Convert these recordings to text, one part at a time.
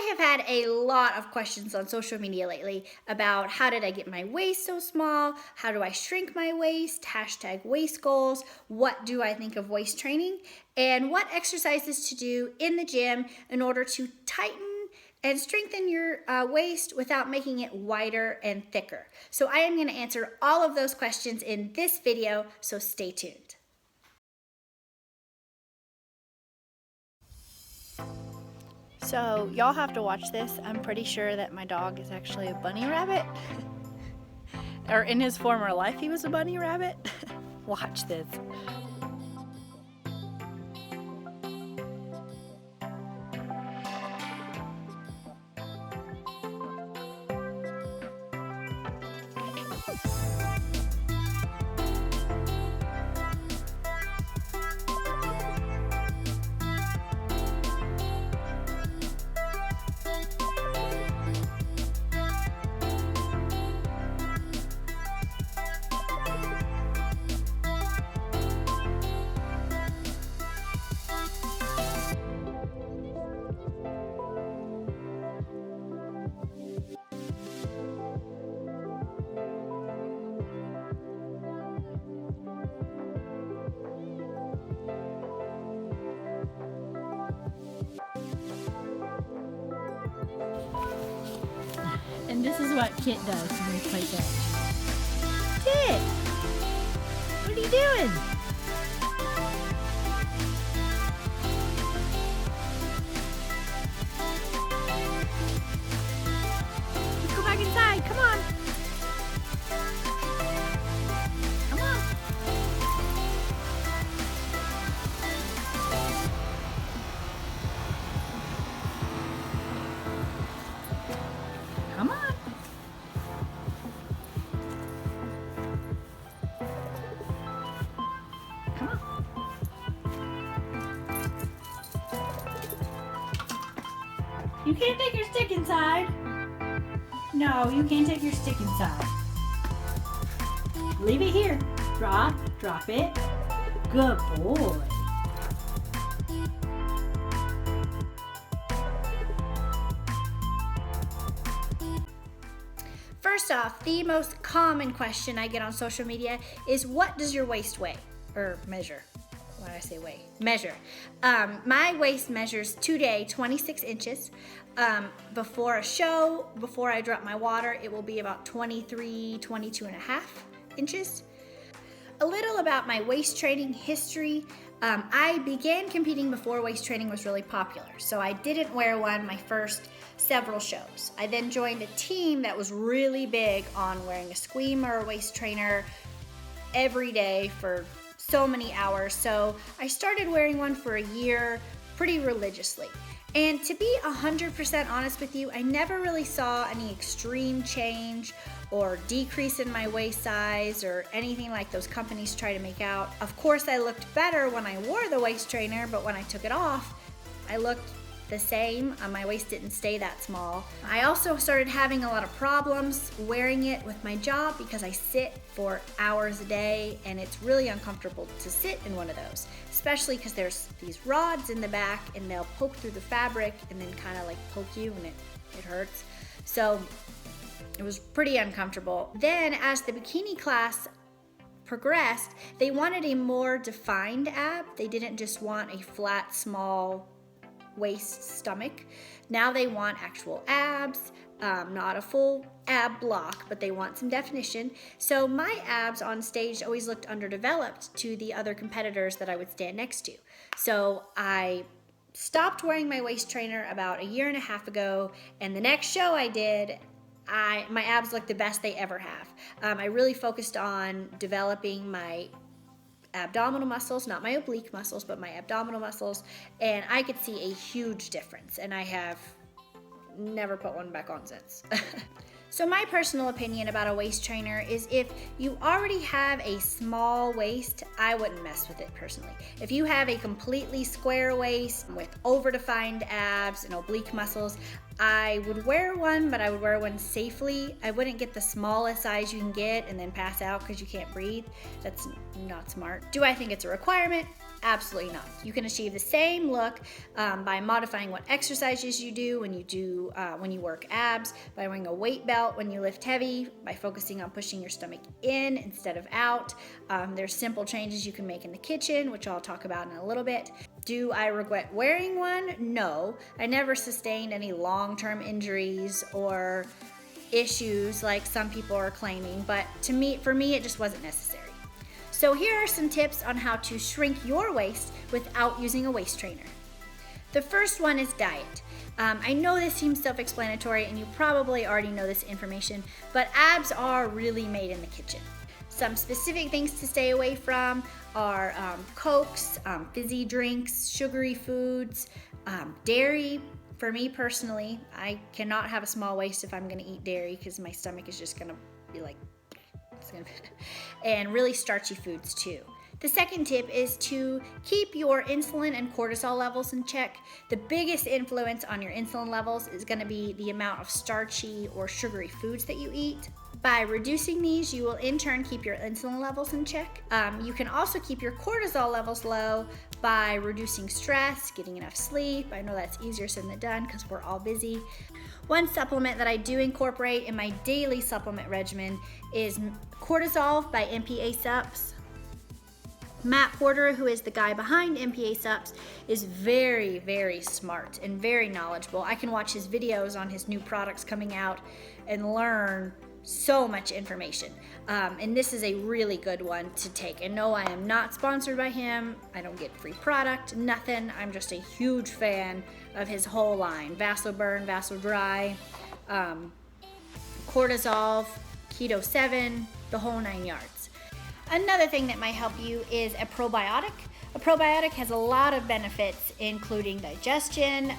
I have had a lot of questions on social media lately about how did I get my waist so small? How do I shrink my waist? Hashtag waist goals. What do I think of waist training? And what exercises to do in the gym in order to tighten and strengthen your waist without making it wider and thicker. So I am going to answer all of those questions in this video, so stay tuned. So y'all have to watch this. I'm pretty sure that my dog is actually a bunny rabbit. Or in his former life he was a bunny rabbit. Watch this. And this is what Kit does when we play fetch. Kit! What are you doing? Let's go back inside. Come on. Come on. Come on. Come on. You can't take your stick inside. No, you can't take your stick inside. Leave it here. Drop it. Good boy. First off, the most common question I get on social media is, what does your waist weigh? Or measure. Why did I say weigh? Measure. My waist measures today 26 inches. Before a show, before I drop my water, it will be about 23, 22 and a half inches. A little about my waist training history. I began competing before waist training was really popular, so I didn't wear one my first several shows. I then joined a team that was really big on wearing a squeam or a waist trainer every day for so many hours, so I started wearing one for a year pretty religiously. And to be 100% honest with you, I never really saw any extreme change or decrease in my waist size or anything like those companies try to make out. Of course, I looked better when I wore the waist trainer, but when I took it off, I looked the same. My waist didn't stay that small. I also started having a lot of problems wearing it with my job because I sit for hours a day and it's really uncomfortable to sit in one of those, especially because there's these rods in the back and they'll poke through the fabric and then kind of like poke you and it hurts. So it was pretty uncomfortable. Then as the bikini class progressed, they wanted a more defined ab. They didn't just want a flat, small waist stomach. Now they want actual abs, not a full ab block, but they want some definition. So my abs on stage always looked underdeveloped to the other competitors that I would stand next to. So I stopped wearing my waist trainer about a year and a half ago, and the next show I did, my abs looked the best they ever have. I really focused on developing my abdominal muscles, not my oblique muscles, but my abdominal muscles, and I could see a huge difference, and I have never put one back on since. So my personal opinion about a waist trainer is, if you already have a small waist, I wouldn't mess with it personally. If you have a completely square waist with over-defined abs and oblique muscles, I would wear one, but I would wear one safely. I wouldn't get the smallest size you can get and then pass out because you can't breathe. That's not smart. Do I think it's a requirement? Absolutely not. You can achieve the same look by modifying what exercises you do when you work abs, by wearing a weight belt when you lift heavy, by focusing on pushing your stomach in instead of out. There's simple changes you can make in the kitchen, which I'll talk about in a little bit. Do I regret wearing one? No. I never sustained any long-term injuries or issues like some people are claiming, but for me, it just wasn't necessary. So here are some tips on how to shrink your waist without using a waist trainer. The first one is diet. I know this seems self-explanatory and you probably already know this information, but abs are really made in the kitchen. Some specific things to stay away from are Cokes, fizzy drinks, sugary foods, dairy. For me personally, I cannot have a small waist if I'm gonna eat dairy because my stomach is just gonna be like, and really starchy foods too. The second tip is to keep your insulin and cortisol levels in check. The biggest influence on your insulin levels is gonna be the amount of starchy or sugary foods that you eat. By reducing these, you will in turn keep your insulin levels in check. You can also keep your cortisol levels low by reducing stress, getting enough sleep. I know that's easier said than done because we're all busy. One supplement that I do incorporate in my daily supplement regimen is cortisol by MPA Supps. Matt Porter, who is the guy behind MPA Supps, is very, very smart and very knowledgeable. I can watch his videos on his new products coming out and learn so much information. And this is a really good one to take. And no, I am not sponsored by him. I don't get free product, nothing. I'm just a huge fan of his whole line. Vasoburn, Vasodry, Cortisol, Keto 7, the whole 9 yards. Another thing that might help you is a probiotic. A probiotic has a lot of benefits, including digestion.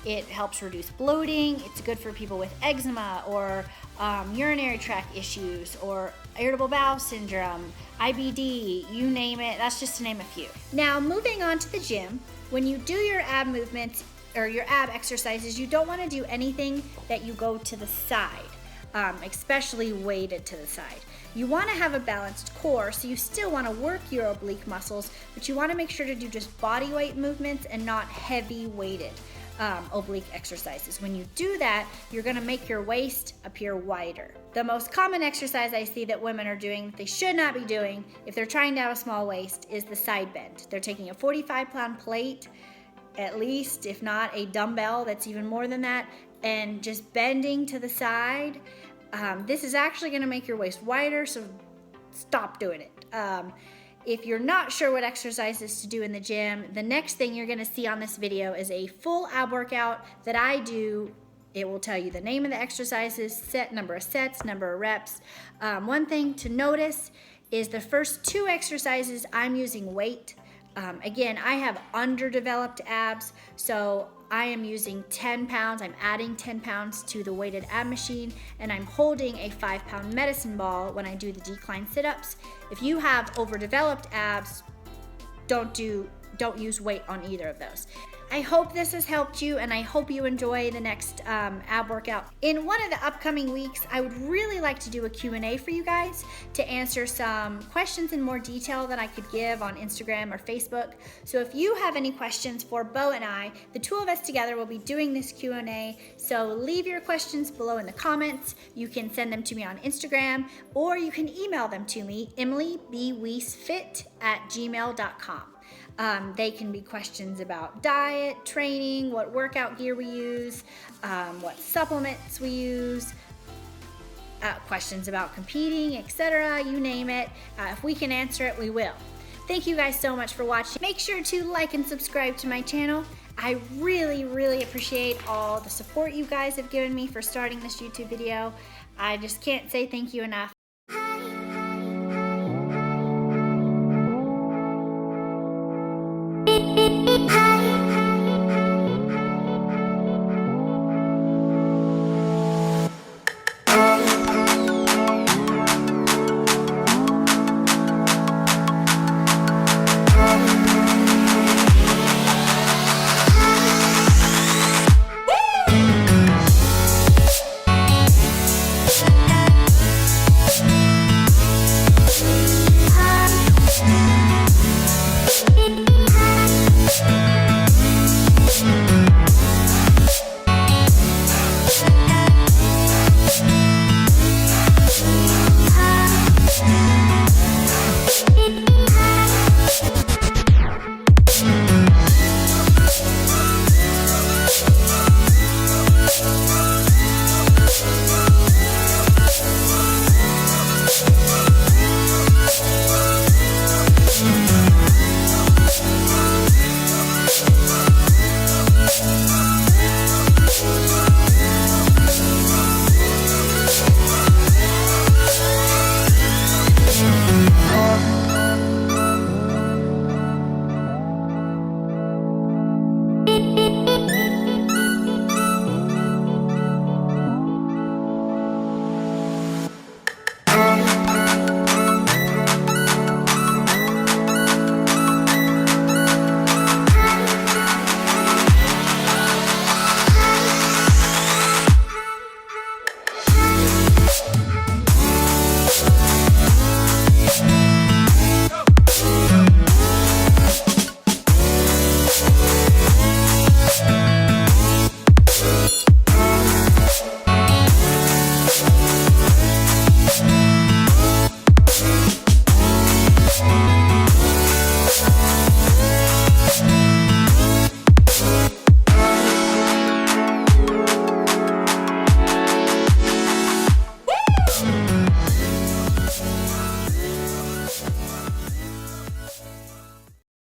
It helps reduce bloating. It's good for people with eczema or urinary tract issues or irritable bowel syndrome, IBD, you name it. That's just to name a few. Now, moving on to the gym, when you do your ab movements or your ab exercises, you don't want to do anything that you go to the side, especially weighted to the side. You want to have a balanced core, so you still want to work your oblique muscles, but you want to make sure to do just body weight movements and not heavy weighted oblique exercises. When you do that, you're going to make your waist appear wider. The most common exercise I see that women are doing that they should not be doing if they're trying to have a small waist is the side bend. They're taking a 45-pound plate, at least, if not a dumbbell that's even more than that, and just bending to the side. This is actually going to make your waist wider, so stop doing it. If you're not sure what exercises to do in the gym, the next thing you're going to see on this video is a full ab workout that I do. It will tell you the name of the exercises, number of sets, number of reps. One thing to notice is the first 2 exercises I'm using weight. Again, I have underdeveloped abs, so I am using 10 pounds. I'm adding 10 pounds to the weighted ab machine, and I'm holding a 5-pound medicine ball when I do the decline sit-ups. If you have overdeveloped abs, don't use weight on either of those. I hope this has helped you, and I hope you enjoy the next ab workout. In one of the upcoming weeks, I would really like to do a Q&A for you guys to answer some questions in more detail that I could give on Instagram or Facebook. So if you have any questions for Bo and I, the two of us together will be doing this Q&A. So leave your questions below in the comments. You can send them to me on Instagram, or you can email them to me, Emilybweissfit@gmail.com. They can be questions about diet, training, what workout gear we use, what supplements we use, questions about competing, etc. You name it. If we can answer it, we will. Thank you guys so much for watching. Make sure to like and subscribe to my channel. I really, really appreciate all the support you guys have given me for starting this YouTube video. I just can't say thank you enough.